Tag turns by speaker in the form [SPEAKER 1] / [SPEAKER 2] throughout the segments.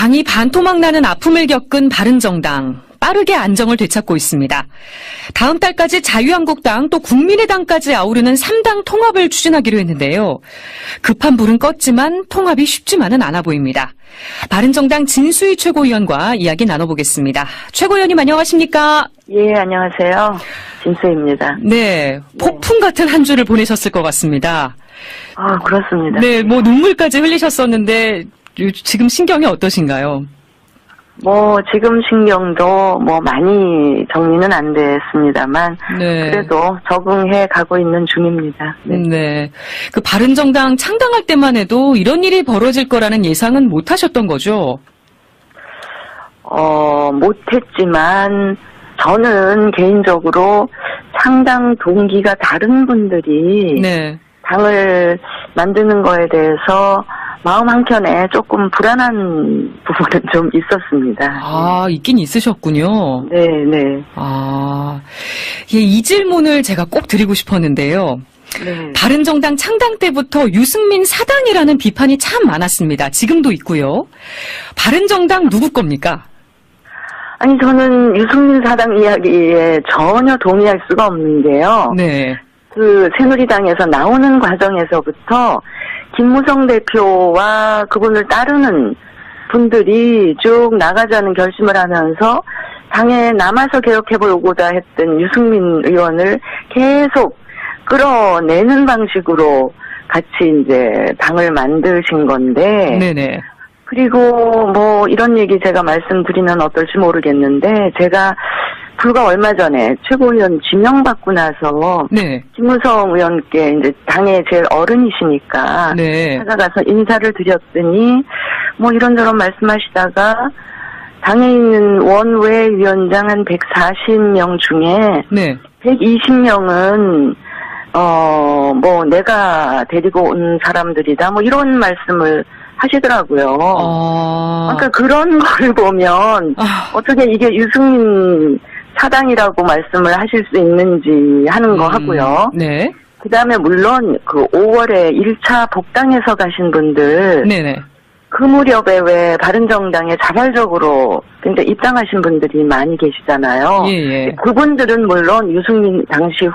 [SPEAKER 1] 당이 반토막 나는 아픔을 겪은 바른정당. 빠르게 안정을 되찾고 있습니다. 다음 달까지 자유한국당 또 국민의당까지 아우르는 3당 통합을 추진하기로 했는데요. 급한 불은 껐지만 통합이 쉽지만은 않아 보입니다. 바른정당 진수희 최고위원과 이야기 나눠보겠습니다. 최고위원님 안녕하십니까?
[SPEAKER 2] 예, 안녕하세요. 진수희입니다.
[SPEAKER 1] 네, 폭풍 같은 한 주를 보내셨을 것 같습니다.
[SPEAKER 2] 아, 그렇습니다.
[SPEAKER 1] 네, 눈물까지 흘리셨었는데 지금 신경이 어떠신가요?
[SPEAKER 2] 지금 신경도 많이 정리는 안 됐습니다만,
[SPEAKER 1] 네.
[SPEAKER 2] 그래도 적응해 가고 있는 중입니다. 네.
[SPEAKER 1] 네. 그 바른정당 창당할 때만 해도 이런 일이 벌어질 거라는 예상은 못 하셨던 거죠?
[SPEAKER 2] 못했지만, 저는 개인적으로 창당 동기가 다른 분들이
[SPEAKER 1] 네.
[SPEAKER 2] 당을 만드는 거에 대해서 마음 한켠에 조금 불안한 부분은 좀 있었습니다.
[SPEAKER 1] 아, 있긴 있으셨군요.
[SPEAKER 2] 네.
[SPEAKER 1] 예, 이 질문을 제가 꼭 드리고 싶었는데요.
[SPEAKER 2] 네.
[SPEAKER 1] 바른정당 창당 때부터 유승민 사당이라는 비판이 참 많았습니다. 지금도 있고요. 바른정당 누구 겁니까?
[SPEAKER 2] 아니, 저는 유승민 사당 이야기에 전혀 동의할 수가 없는 게요.
[SPEAKER 1] 네.
[SPEAKER 2] 새누리당에서 나오는 과정에서부터 김무성 대표와 그분을 따르는 분들이 쭉 나가자는 결심을 하면서 당에 남아서 개혁해보고자 했던 유승민 의원을 계속 끌어내는 방식으로 같이 이제 당을 만드신 건데.
[SPEAKER 1] 네네.
[SPEAKER 2] 그리고 이런 얘기 제가 말씀드리면 어떨지 모르겠는데, 제가 불과 얼마 전에 최고위원 지명받고 나서
[SPEAKER 1] 네.
[SPEAKER 2] 김무성 의원께 이제 당의 제일 어른이시니까
[SPEAKER 1] 네.
[SPEAKER 2] 찾아가서 인사를 드렸더니 이런저런 말씀하시다가 당에 있는 원외 위원장 한 140명 중에
[SPEAKER 1] 네.
[SPEAKER 2] 120명은 내가 데리고 온 사람들이다 이런 말씀을 하시더라고요. 그러니까 그런 걸 보면 어떻게 이게 유승민 사당이라고 말씀을 하실 수 있는지 하는 거 하고요.
[SPEAKER 1] 네.
[SPEAKER 2] 그 다음에 물론 5월에 1차 복당에서 가신 분들.
[SPEAKER 1] 네네.
[SPEAKER 2] 그 무렵에 왜 바른정당에 자발적으로 굉장히 입당하신 분들이 많이 계시잖아요.
[SPEAKER 1] 예.
[SPEAKER 2] 그분들은 물론 유승민 당시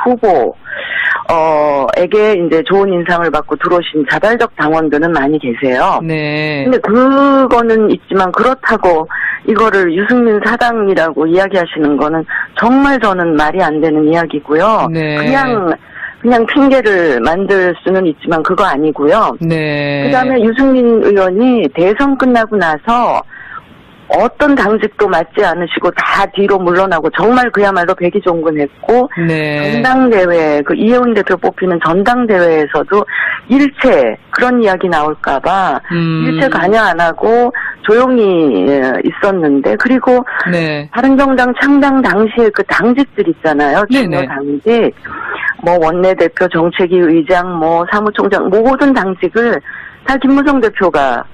[SPEAKER 2] 에게 이제 좋은 인상을 받고 들어오신 자발적 당원들은 많이 계세요.
[SPEAKER 1] 네.
[SPEAKER 2] 근데 그거는 있지만 그렇다고 이거를 유승민 사당이라고 이야기하시는 거는 정말 저는 말이 안 되는 이야기고요.
[SPEAKER 1] 네.
[SPEAKER 2] 그냥 핑계를 만들 수는 있지만 그거 아니고요.
[SPEAKER 1] 네.
[SPEAKER 2] 그다음에 유승민 의원이 대선 끝나고 나서 어떤 당직도 맡지 않으시고 다 뒤로 물러나고 정말 그야말로 백의종군했고
[SPEAKER 1] 네.
[SPEAKER 2] 전당대회 이혜훈 대표 뽑히는 전당대회에서도 일체 그런 이야기 나올까봐 일체 관여 안 하고 조용히 있었는데 그리고
[SPEAKER 1] 네.
[SPEAKER 2] 바른정당 창당 당시에 그 당직들 있잖아요. 중요 당직 원내대표, 정책위 의장, 사무총장 모든 당직을 다 김무성 대표가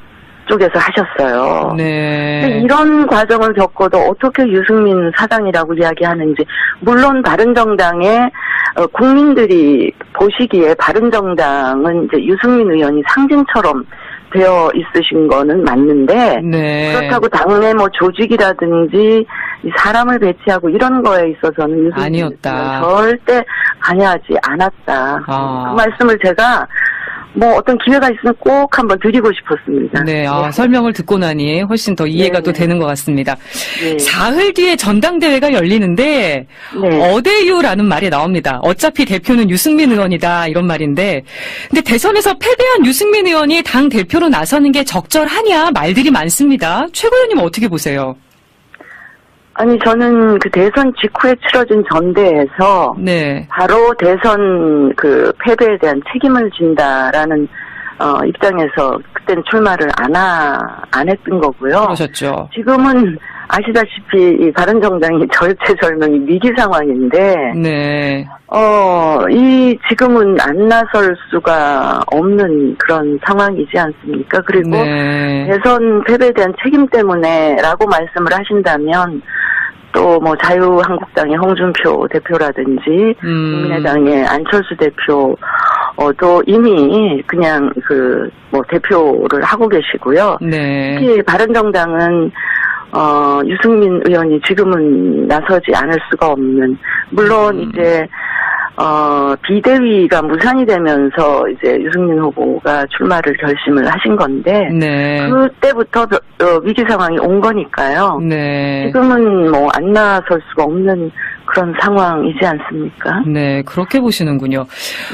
[SPEAKER 2] 쪽에서 하셨어요.
[SPEAKER 1] 네.
[SPEAKER 2] 근데 이런 과정을 겪어도 어떻게 유승민 사당이라고 이야기하는지 물론 바른정당의 국민들이 보시기에 바른정당은 이제 유승민 의원이 상징처럼 되어 있으신 거는 맞는데
[SPEAKER 1] 네.
[SPEAKER 2] 그렇다고 당내 조직이라든지 사람을 배치하고 이런 거에 있어서는 유승민
[SPEAKER 1] 아니었다.
[SPEAKER 2] 절대 관여하지 않았다. 그 말씀을 제가 어떤 기회가 있으면 꼭 한번 드리고 싶었습니다.
[SPEAKER 1] 네, 설명을 듣고 나니 훨씬 더 이해가 또 되는 것 같습니다.
[SPEAKER 2] 네.
[SPEAKER 1] 사흘 뒤에 전당대회가 열리는데 어대유라는 말이 나옵니다. 어차피 대표는 유승민 의원이다 이런 말인데 근데 대선에서 패배한 유승민 의원이 당 대표로 나서는 게 적절하냐 말들이 많습니다. 최 의원님은 어떻게 보세요?
[SPEAKER 2] 아니 저는 대선 직후에 치러진 전대에서 바로 대선 패배에 대한 책임을 진다라는 입장에서 그때는 출마를 안 했던 거고요.
[SPEAKER 1] 그러셨죠.
[SPEAKER 2] 지금은 아시다시피 이 바른정당이 절체절명이 위기 상황인데 지금은 안 나설 수가 없는 그런 상황이지 않습니까? 그리고 대선 패배에 대한 책임 때문에라고 말씀을 하신다면 또 자유한국당의 홍준표 대표라든지 국민의당의 안철수 대표 또 이미 그냥 대표를 하고 계시고요.
[SPEAKER 1] 네.
[SPEAKER 2] 특히 바른정당은 유승민 의원이 지금은 나서지 않을 수가 없는, 물론 이제 비대위가 무산이 되면서 이제 유승민 후보가 출마를 결심을 하신 건데,
[SPEAKER 1] 네.
[SPEAKER 2] 그때부터 위기 상황이 온 거니까요.
[SPEAKER 1] 네.
[SPEAKER 2] 지금은 뭐 안 나설 수가 없는 그런 상황이지 않습니까?
[SPEAKER 1] 네, 그렇게 보시는군요.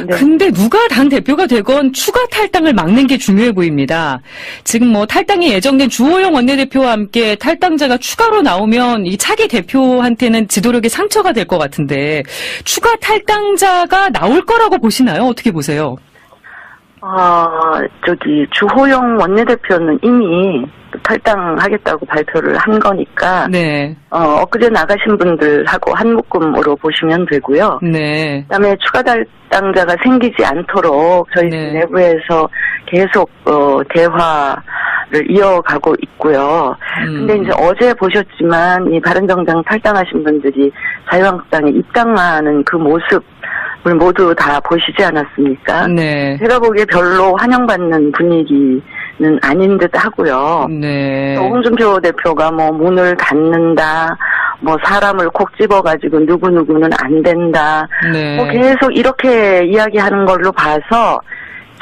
[SPEAKER 2] 네.
[SPEAKER 1] 근데 누가 당 대표가 되건 추가 탈당을 막는 게 중요해 보입니다. 지금 뭐 탈당이 예정된 주호영 원내대표와 함께 탈당자가 추가로 나오면 이 차기 대표한테는 지도력의 상처가 될 것 같은데 추가 탈당자가 나올 거라고 보시나요? 어떻게 보세요?
[SPEAKER 2] 주호영 원내대표는 이미 탈당하겠다고 발표를 한 거니까,
[SPEAKER 1] 네.
[SPEAKER 2] 엊그제 나가신 분들하고 한 묶음으로 보시면 되고요.
[SPEAKER 1] 네.
[SPEAKER 2] 그다음에 추가 탈당자가 생기지 않도록 저희
[SPEAKER 1] 네.
[SPEAKER 2] 내부에서 계속, 대화를 이어가고 있고요. 근데 이제 어제 보셨지만, 이 바른정당 탈당하신 분들이 자유한국당에 입당하는 그 모습, 을 모두 다 보시지 않았습니까?
[SPEAKER 1] 네.
[SPEAKER 2] 제가 보기에 별로 환영받는 분위기는 아닌 듯 하고요.
[SPEAKER 1] 네.
[SPEAKER 2] 또 홍준표 대표가 뭐 문을 닫는다, 뭐 사람을 콕 집어가지고 누구누구는 안 된다,
[SPEAKER 1] 네.
[SPEAKER 2] 뭐 계속 이렇게 이야기하는 걸로 봐서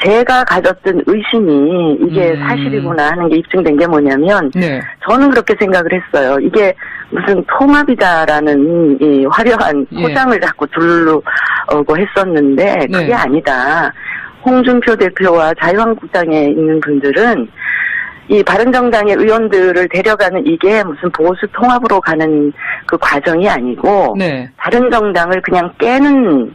[SPEAKER 2] 제가 가졌던 의심이 이게 사실이구나 하는 게 입증된 게 뭐냐면,
[SPEAKER 1] 네.
[SPEAKER 2] 저는 그렇게 생각을 했어요. 이게 무슨 통합이다라는 이 화려한 포장을 자꾸 두르고 했었는데 그게
[SPEAKER 1] 네.
[SPEAKER 2] 아니다. 홍준표 대표와 자유한국당에 있는 분들은 이 바른정당의 의원들을 데려가는 이게 무슨 보수 통합으로 가는 그 과정이 아니고,
[SPEAKER 1] 네.
[SPEAKER 2] 바른정당을 그냥 깨는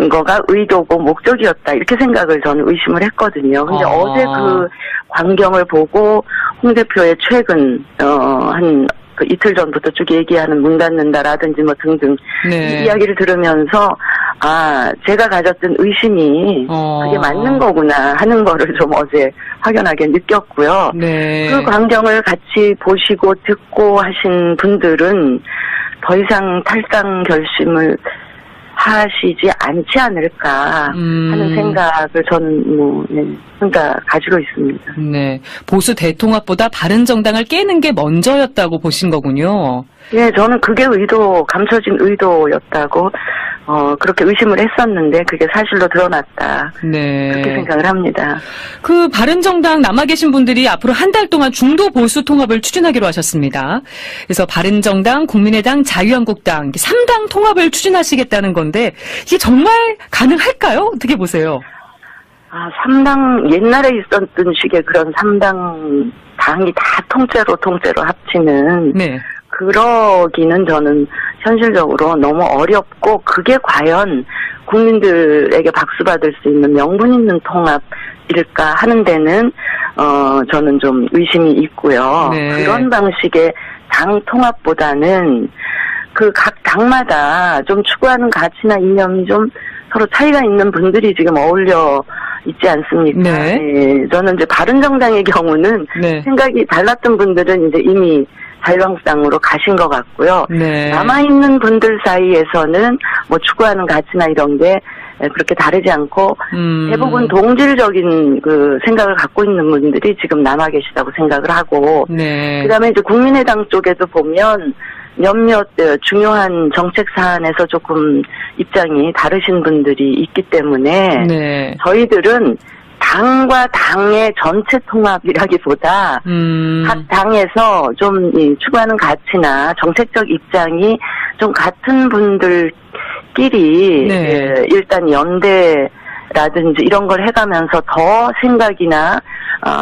[SPEAKER 2] 거가 의도고 목적이었다, 이렇게 생각을 저는 의심을 했거든요. 근데 어제 그 광경을 보고 홍 대표의 최근 그 이틀 전부터 쭉 얘기하는 문 닫는다라든지 뭐 등등
[SPEAKER 1] 네.
[SPEAKER 2] 이 이야기를 들으면서 제가 가졌던 의심이 그게 맞는 거구나 하는 거를 좀 어제 확연하게 느꼈고요.
[SPEAKER 1] 네.
[SPEAKER 2] 그 광경을 같이 보시고 듣고 하신 분들은 더 이상 탈당 결심을 하시지 않지 않을까 하는 생각을 저는 가지고 있습니다.
[SPEAKER 1] 네. 보수 대통합보다 바른정당을 깨는 게 먼저였다고 보신 거군요.
[SPEAKER 2] 예, 저는 그게 감춰진 의도였다고 그렇게 의심을 했었는데 그게 사실로 드러났다.
[SPEAKER 1] 네.
[SPEAKER 2] 그렇게 생각을 합니다.
[SPEAKER 1] 그 바른정당 남아 계신 분들이 앞으로 한 달 동안 중도 보수 통합을 추진하기로 하셨습니다. 그래서 바른정당, 국민의당, 자유한국당 3당 통합을 추진하시겠다는 건데 이게 정말 가능할까요? 어떻게 보세요?
[SPEAKER 2] 3당 옛날에 있었던 식의 그런 3당 당이 다 통째로 합치는
[SPEAKER 1] 네.
[SPEAKER 2] 그러기는 저는 현실적으로 너무 어렵고 그게 과연 국민들에게 박수 받을 수 있는 명분 있는 통합일까 하는 데는 저는 좀 의심이 있고요.
[SPEAKER 1] 네.
[SPEAKER 2] 그런 방식의 당 통합보다는 그 각 당마다 좀 추구하는 가치나 이념이 좀 서로 차이가 있는 분들이 지금 어울려 있지 않습니까?
[SPEAKER 1] 네.
[SPEAKER 2] 네, 저는 이제 바른정당의 경우는
[SPEAKER 1] 네.
[SPEAKER 2] 생각이 달랐던 분들은 이제 이미 자유한국당으로 가신 것 같고요.
[SPEAKER 1] 네.
[SPEAKER 2] 남아있는 분들 사이에서는 뭐 추구하는 가치나 이런 게 그렇게 다르지 않고 대부분 동질적인 그 생각을 갖고 있는 분들이 지금 남아 계시다고 생각을 하고,
[SPEAKER 1] 네.
[SPEAKER 2] 그다음에 이제 국민의당 쪽에도 보면 몇몇 중요한 정책 사안에서 조금 입장이 다르신 분들이 있기 때문에
[SPEAKER 1] 네.
[SPEAKER 2] 저희들은 당과 당의 전체 통합이라기보다 각 당에서 좀 추구하는 가치나 정책적 입장이 좀 같은 분들끼리
[SPEAKER 1] 네.
[SPEAKER 2] 일단 연대라든지 이런 걸 해가면서 더 생각이나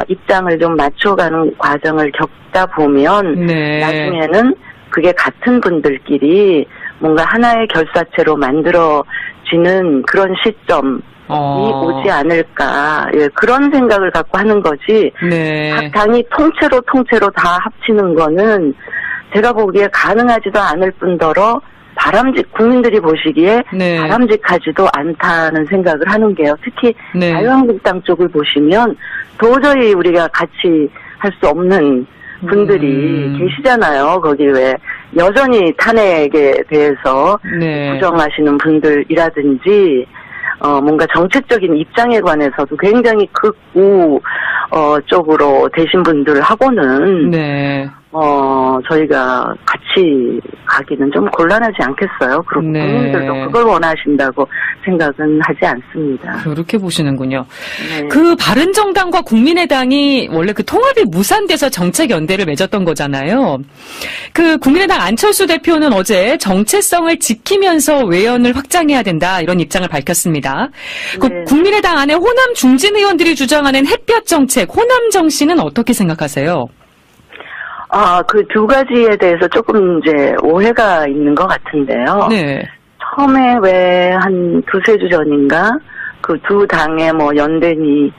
[SPEAKER 2] 입장을 좀 맞춰가는 과정을 겪다 보면
[SPEAKER 1] 네.
[SPEAKER 2] 나중에는 그게 같은 분들끼리 뭔가 하나의 결사체로 만들어지는 그런 시점이 오지 않을까. 예, 그런 생각을 갖고 하는 거지.
[SPEAKER 1] 네.
[SPEAKER 2] 각 당이 통째로 다 합치는 거는 제가 보기에 가능하지도 않을 뿐더러 국민들이 보시기에
[SPEAKER 1] 네.
[SPEAKER 2] 바람직하지도 않다는 생각을 하는 게요. 특히
[SPEAKER 1] 네.
[SPEAKER 2] 자유한국당 쪽을 보시면 도저히 우리가 같이 할 수 없는 분들이 계시잖아요. 거기 왜 여전히 탄핵에 대해서
[SPEAKER 1] 네.
[SPEAKER 2] 부정하시는 분들이라든지 뭔가 정책적인 입장에 관해서도 굉장히 극우, 쪽으로 되신 분들하고는,
[SPEAKER 1] 네.
[SPEAKER 2] 저희가 같이 가기는 좀 곤란하지 않겠어요. 그리고
[SPEAKER 1] 네.
[SPEAKER 2] 국민들도 그걸 원하신다고 생각은 하지 않습니다.
[SPEAKER 1] 그렇게 보시는군요.
[SPEAKER 2] 네.
[SPEAKER 1] 그 바른정당과 국민의당이 원래 그 통합이 무산돼서 정책 연대를 맺었던 거잖아요. 그 국민의당 안철수 대표는 어제 정체성을 지키면서 외연을 확장해야 된다 이런 입장을 밝혔습니다. 그
[SPEAKER 2] 네.
[SPEAKER 1] 국민의당 안에 호남 중진 의원들이 주장하는 햇볕 정책, 호남 정신은 어떻게 생각하세요?
[SPEAKER 2] 그 두 가지에 대해서 조금 이제 오해가 있는 것 같은데요.
[SPEAKER 1] 네.
[SPEAKER 2] 처음에 왜 한 두세 주 전인가 그 두 당의 뭐 연대니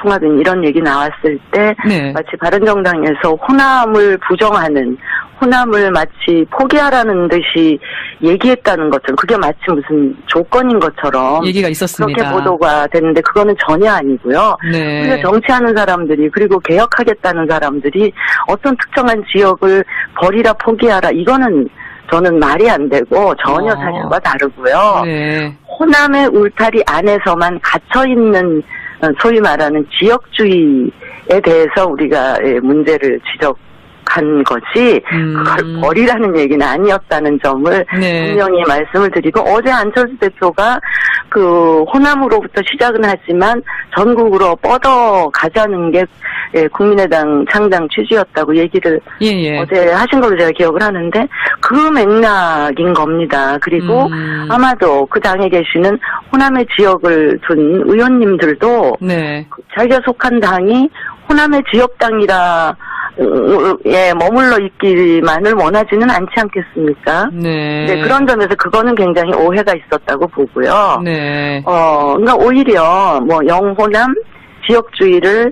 [SPEAKER 2] 통합인 이런 얘기 나왔을 때
[SPEAKER 1] 네.
[SPEAKER 2] 마치 바른정당에서 호남을 부정하는 호남을 마치 포기하라는 듯이 얘기했다는 것처럼 그게 마치 무슨 조건인 것처럼
[SPEAKER 1] 얘기가 있었습니다.
[SPEAKER 2] 그렇게 보도가 됐는데 그거는 전혀 아니고요.
[SPEAKER 1] 네.
[SPEAKER 2] 우리가 정치하는 사람들이 그리고 개혁하겠다는 사람들이 어떤 특정한 지역을 버리라 포기하라 이거는 저는 말이 안 되고 전혀 사실과 다르고요.
[SPEAKER 1] 네.
[SPEAKER 2] 호남의 울타리 안에서만 갇혀있는 소위 말하는 지역주의에 대해서 우리가 문제를 지적한 것이 그걸 버리라는 얘기는 아니었다는 점을
[SPEAKER 1] 네.
[SPEAKER 2] 분명히 말씀을 드리고 어제 안철수 대표가 그 호남으로부터 시작은 하지만 전국으로 뻗어가자는 게 국민의당 창당 취지였다고 얘기를
[SPEAKER 1] 예.
[SPEAKER 2] 어제 하신 걸로 제가 기억을 하는데 그 맥락인 겁니다. 그리고 아마도 그 당에 계시는 호남의 지역을 둔 의원님들도
[SPEAKER 1] 네.
[SPEAKER 2] 자기가 속한 당이 호남의 지역당이라 머물러 있기만을 원하지는 않지 않겠습니까?
[SPEAKER 1] 네.
[SPEAKER 2] 네, 그런 점에서 그거는 굉장히 오해가 있었다고 보고요.
[SPEAKER 1] 네.
[SPEAKER 2] 그러니까 오히려 뭐 영호남 지역주의를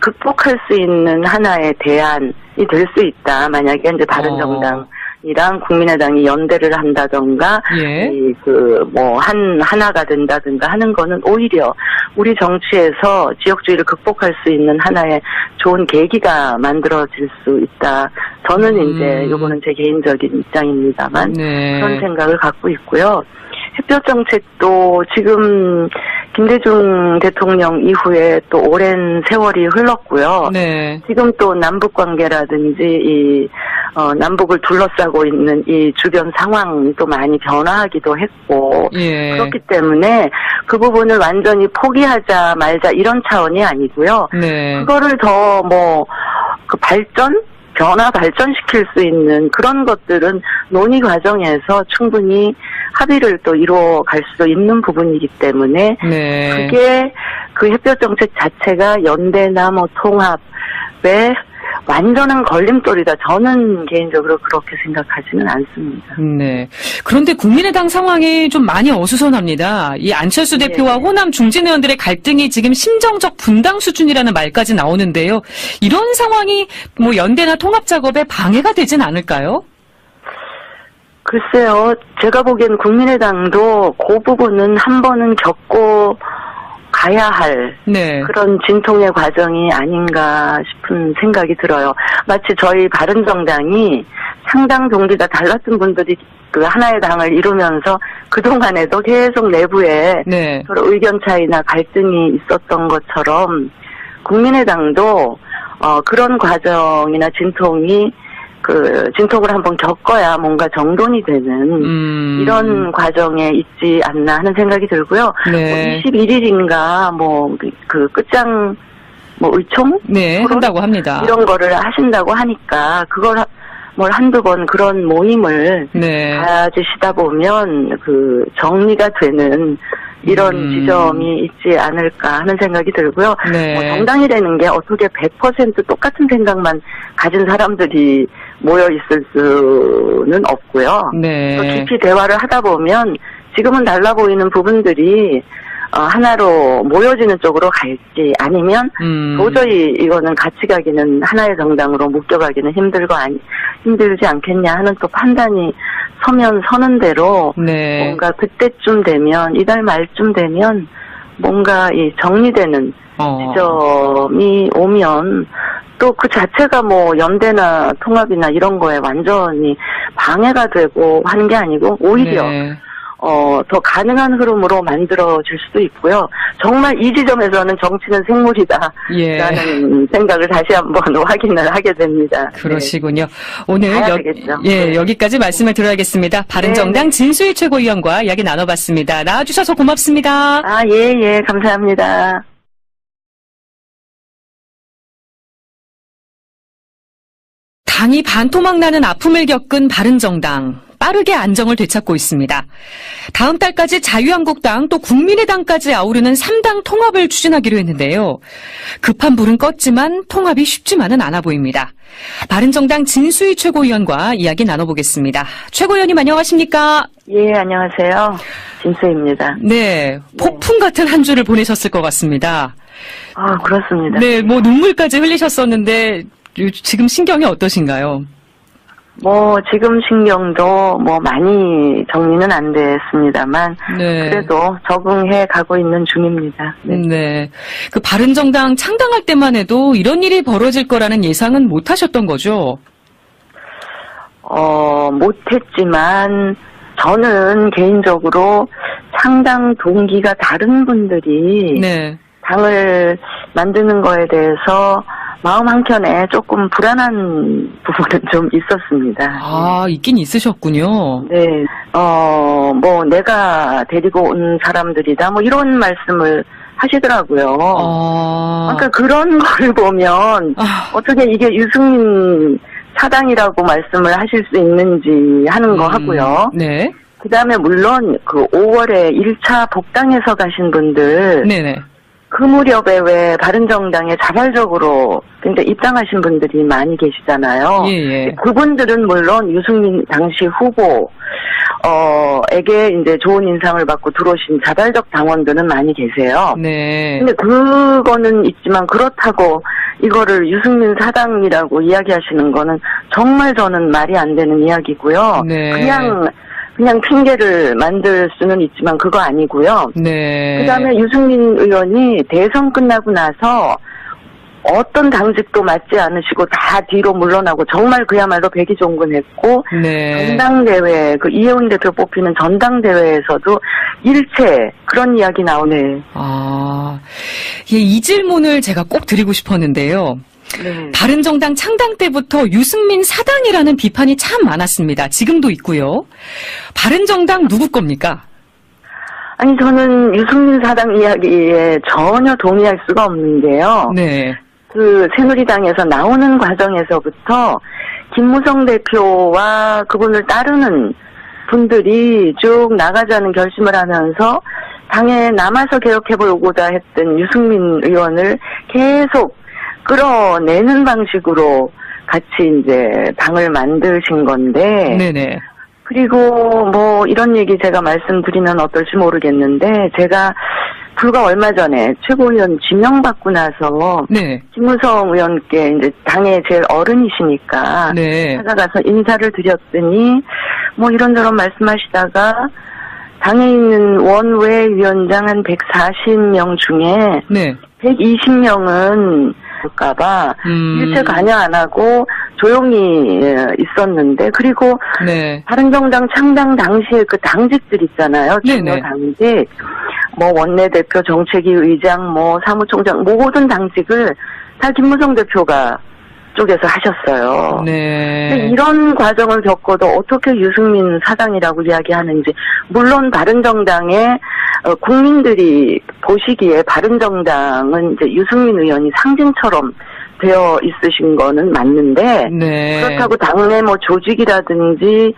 [SPEAKER 2] 극복할 수 있는 하나의 대안이 될 수 있다. 만약에 이제 바른정당이랑 국민의당이 연대를 한다던가,
[SPEAKER 1] 예.
[SPEAKER 2] 하나가 된다든가 하는 거는 오히려 우리 정치에서 지역주의를 극복할 수 있는 하나의 좋은 계기가 만들어질 수 있다. 저는 이제 요거는 제 개인적인 입장입니다만
[SPEAKER 1] 네.
[SPEAKER 2] 그런 생각을 갖고 있고요. 햇볕 정책도 지금 김대중 대통령 이후에 또 오랜 세월이 흘렀고요.
[SPEAKER 1] 네.
[SPEAKER 2] 지금 또 남북 관계라든지 남북을 둘러싸고 있는 이 주변 상황이 또 많이 변화하기도 했고
[SPEAKER 1] 예.
[SPEAKER 2] 그렇기 때문에 그 부분을 완전히 포기하자 말자 이런 차원이 아니고요.
[SPEAKER 1] 네.
[SPEAKER 2] 그거를 더 변화 발전시킬 수 있는 그런 것들은 논의 과정에서 충분히 합의를 또 이루어 갈 수도 있는 부분이기 때문에
[SPEAKER 1] 네.
[SPEAKER 2] 그게 그 햇볕 정책 자체가 연대나 통합에 완전한 걸림돌이다. 저는 개인적으로 그렇게 생각하지는 않습니다.
[SPEAKER 1] 네. 그런데 국민의당 상황이 좀 많이 어수선합니다. 이 안철수
[SPEAKER 2] 네.
[SPEAKER 1] 대표와 호남 중진 의원들의 갈등이 지금 심정적 분당 수준이라는 말까지 나오는데요. 이런 상황이 뭐 연대나 통합 작업에 방해가 되진 않을까요?
[SPEAKER 2] 글쎄요. 제가 보기엔 국민의당도 그 부분은 한 번은 겪고 가야 할
[SPEAKER 1] 네.
[SPEAKER 2] 그런 진통의 과정이 아닌가 싶은 생각이 들어요. 마치 저희 바른정당이 상당 동기가 달랐던 분들이 그 하나의 당을 이루면서 그동안에도 계속 내부에
[SPEAKER 1] 네.
[SPEAKER 2] 서로 의견 차이나 갈등이 있었던 것처럼 국민의당도 그런 과정이나 진통을 한번 겪어야 뭔가 정돈이 되는 이런 과정에 있지 않나 하는 생각이 들고요.
[SPEAKER 1] 네.
[SPEAKER 2] 21일인가 그 끝장 의총?
[SPEAKER 1] 네, 한다고 합니다.
[SPEAKER 2] 이런 거를 하신다고 하니까 그걸 한두 번 그런 모임을
[SPEAKER 1] 네.
[SPEAKER 2] 가지시다 보면 그 정리가 되는 이런 지점이 있지 않을까 하는 생각이 들고요.
[SPEAKER 1] 네.
[SPEAKER 2] 정당이라는 게 어떻게 100% 똑같은 생각만 가진 사람들이 모여 있을 수는 없고요.
[SPEAKER 1] 네.
[SPEAKER 2] 또 깊이 대화를 하다 보면 지금은 달라 보이는 부분들이 하나로 모여지는 쪽으로 갈지 아니면 도저히 이거는 같이 가기는 하나의 정당으로 묶여가기는 힘들지 않겠냐 하는 또 판단이 서는 대로
[SPEAKER 1] 네.
[SPEAKER 2] 뭔가 그때쯤 되면 이달 말쯤 되면 뭔가 이 정리되는 지점이 오면 또 그 자체가 연대나 통합이나 이런 거에 완전히 방해가 되고 하는 게 아니고 오히려
[SPEAKER 1] 네.
[SPEAKER 2] 더 가능한 흐름으로 만들어질 수도 있고요. 정말 이 지점에서는 정치는 생물이다.
[SPEAKER 1] 예.
[SPEAKER 2] 라는 생각을 다시 한번 확인을 하게 됩니다.
[SPEAKER 1] 그러시군요. 오늘
[SPEAKER 2] 봐야 되겠죠. 네.
[SPEAKER 1] 여기까지 말씀을 들어야겠습니다. 바른정당 진수희 최고위원과 이야기 나눠봤습니다. 나와주셔서 고맙습니다.
[SPEAKER 2] 예, 감사합니다.
[SPEAKER 1] 당이 반토막 나는 아픔을 겪은 바른정당. 빠르게 안정을 되찾고 있습니다. 다음 달까지 자유한국당 또 국민의당까지 아우르는 3당 통합을 추진하기로 했는데요. 급한 불은 껐지만 통합이 쉽지만은 않아 보입니다. 바른정당 진수희 최고위원과 이야기 나눠보겠습니다. 최고위원님 안녕하십니까?
[SPEAKER 2] 예, 안녕하세요. 진수입니다.
[SPEAKER 1] 네, 폭풍 같은 한 주를 보내셨을 것 같습니다.
[SPEAKER 2] 그렇습니다.
[SPEAKER 1] 네, 눈물까지 흘리셨었는데 지금 신경이 어떠신가요?
[SPEAKER 2] 지금 신경도 많이 정리는 안 됐습니다만,
[SPEAKER 1] 네.
[SPEAKER 2] 그래도 적응해 가고 있는 중입니다.
[SPEAKER 1] 네. 그 바른정당 창당할 때만 해도 이런 일이 벌어질 거라는 예상은 못 하셨던 거죠?
[SPEAKER 2] 못했지만, 저는 개인적으로 창당 동기가 다른 분들이,
[SPEAKER 1] 네.
[SPEAKER 2] 당을 만드는 거에 대해서 마음 한켠에 조금 불안한 부분은 좀 있었습니다.
[SPEAKER 1] 있긴 있으셨군요.
[SPEAKER 2] 네, 내가 데리고 온 사람들이다, 이런 말씀을 하시더라고요. 그러니까 그런 걸 보면, 어떻게 이게 유승민 사당이라고 말씀을 하실 수 있는지 하는 거 하고요.
[SPEAKER 1] 네.
[SPEAKER 2] 그 다음에 물론 5월에 1차 복당에서 가신 분들,
[SPEAKER 1] 네네.
[SPEAKER 2] 그 무렵에 왜 바른정당에 자발적으로 굉장히 입당하신 분들이 많이 계시잖아요.
[SPEAKER 1] 예.
[SPEAKER 2] 그분들은 물론 유승민 당시 후보에게 이제 좋은 인상을 받고 들어오신 자발적 당원들은 많이 계세요.
[SPEAKER 1] 네.
[SPEAKER 2] 근데 그거는 있지만 그렇다고 이거를 유승민 사당이라고 이야기하시는 거는 정말 저는 말이 안 되는 이야기고요.
[SPEAKER 1] 네.
[SPEAKER 2] 그냥 핑계를 만들 수는 있지만 그거 아니고요.
[SPEAKER 1] 네.
[SPEAKER 2] 그다음에 유승민 의원이 대선 끝나고 나서 어떤 당직도 맡지 않으시고 다 뒤로 물러나고 정말 그야말로 백의종군했고,
[SPEAKER 1] 네.
[SPEAKER 2] 전당대회, 이혜훈 대표 뽑히는 전당대회에서도 일체 그런 이야기 나오네.
[SPEAKER 1] 이 질문을 제가 꼭 드리고 싶었는데요.
[SPEAKER 2] 네.
[SPEAKER 1] 바른정당 창당 때부터 유승민 사당이라는 비판이 참 많았습니다. 지금도 있고요. 바른정당 누구 겁니까?
[SPEAKER 2] 아니, 저는 유승민 사당 이야기에 전혀 동의할 수가 없는데요.
[SPEAKER 1] 네.
[SPEAKER 2] 새누리당에서 나오는 과정에서부터 김무성 대표와 그분을 따르는 분들이 쭉 나가자는 결심을 하면서 당에 남아서 개혁해보고자 했던 유승민 의원을 계속 끌어내는 방식으로 같이 이제 당을 만드신 건데.
[SPEAKER 1] 네네.
[SPEAKER 2] 그리고 이런 얘기 제가 말씀드리면 어떨지 모르겠는데, 제가 불과 얼마 전에 최고위원 지명받고 나서.
[SPEAKER 1] 네.
[SPEAKER 2] 김무성 의원께 이제 당의 제일 어른이시니까.
[SPEAKER 1] 네.
[SPEAKER 2] 찾아가서 인사를 드렸더니, 이런저런 말씀하시다가, 당에 있는 원외 위원장 한 140명 중에.
[SPEAKER 1] 네.
[SPEAKER 2] 120명은 볼까봐 일체 관여 안 하고 조용히 있었는데, 그리고
[SPEAKER 1] 네.
[SPEAKER 2] 바른정당 창당 당시에 그 당직들 있잖아요.
[SPEAKER 1] 네네.
[SPEAKER 2] 당직, 원내대표, 정책위 의장, 사무총장, 모든 당직을 다 김무성 대표가 쪽에서 하셨어요.
[SPEAKER 1] 네.
[SPEAKER 2] 근데 이런 과정을 겪어도 어떻게 유승민 사당이라고 이야기하는지, 물론 바른정당의 국민들이 보시기에 바른정당은 이제 유승민 의원이 상징처럼 되어 있으신 거는 맞는데,
[SPEAKER 1] 네.
[SPEAKER 2] 그렇다고 당내 조직이라든지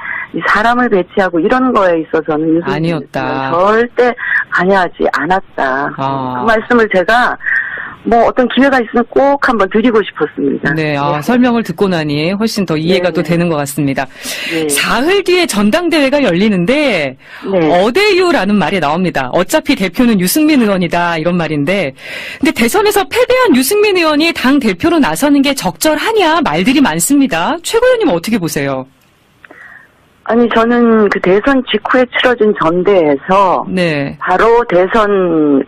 [SPEAKER 2] 사람을 배치하고 이런 거에 있어서는 유승민
[SPEAKER 1] 아니었다.
[SPEAKER 2] 절대 관여하지 않았다. 그 말씀을 제가 어떤 기회가 있으면 꼭 한번 드리고 싶었습니다.
[SPEAKER 1] 네, 설명을 듣고 나니 훨씬 더 이해가 또 되는 것 같습니다.
[SPEAKER 2] 네.
[SPEAKER 1] 사흘 뒤에 전당대회가 열리는데,
[SPEAKER 2] 네.
[SPEAKER 1] 어대유라는 말이 나옵니다. 어차피 대표는 유승민 의원이다, 이런 말인데, 근데 대선에서 패배한 유승민 의원이 당 대표로 나서는 게 적절하냐, 말들이 많습니다. 최 의원님 어떻게 보세요?
[SPEAKER 2] 아니, 저는 대선 직후에 치러진 전대에서
[SPEAKER 1] 네.
[SPEAKER 2] 바로 대선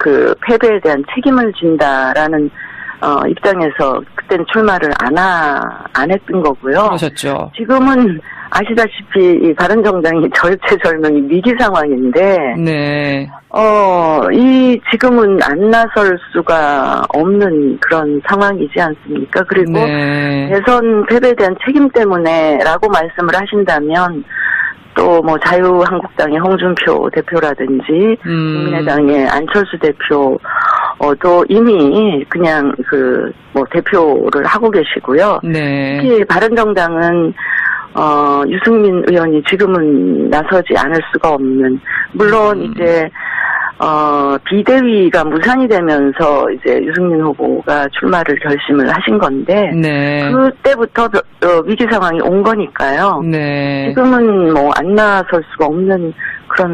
[SPEAKER 2] 패배에 대한 책임을 진다라는 입장에서 그때는 출마를 안 했던 거고요.
[SPEAKER 1] 그러셨죠.
[SPEAKER 2] 지금은 아시다시피 이 바른정당이 절체절명의 위기 상황인데,
[SPEAKER 1] 네.
[SPEAKER 2] 지금은 안 나설 수가 없는 그런 상황이지 않습니까? 그리고
[SPEAKER 1] 네.
[SPEAKER 2] 대선 패배에 대한 책임 때문에라고 말씀을 하신다면, 또 뭐 자유한국당의 홍준표 대표라든지, 국민의당의 안철수 대표, 또 이미 그냥 대표를 하고 계시고요.
[SPEAKER 1] 네.
[SPEAKER 2] 특히 바른정당은 유승민 의원이 지금은 나서지 않을 수가 없는, 물론 이제 비대위가 무산이 되면서 이제 유승민 후보가 출마를 결심을 하신 건데,
[SPEAKER 1] 네.
[SPEAKER 2] 그때부터 위기 상황이 온 거니까요.
[SPEAKER 1] 네.
[SPEAKER 2] 지금은 뭐 안 나설 수가 없는 그런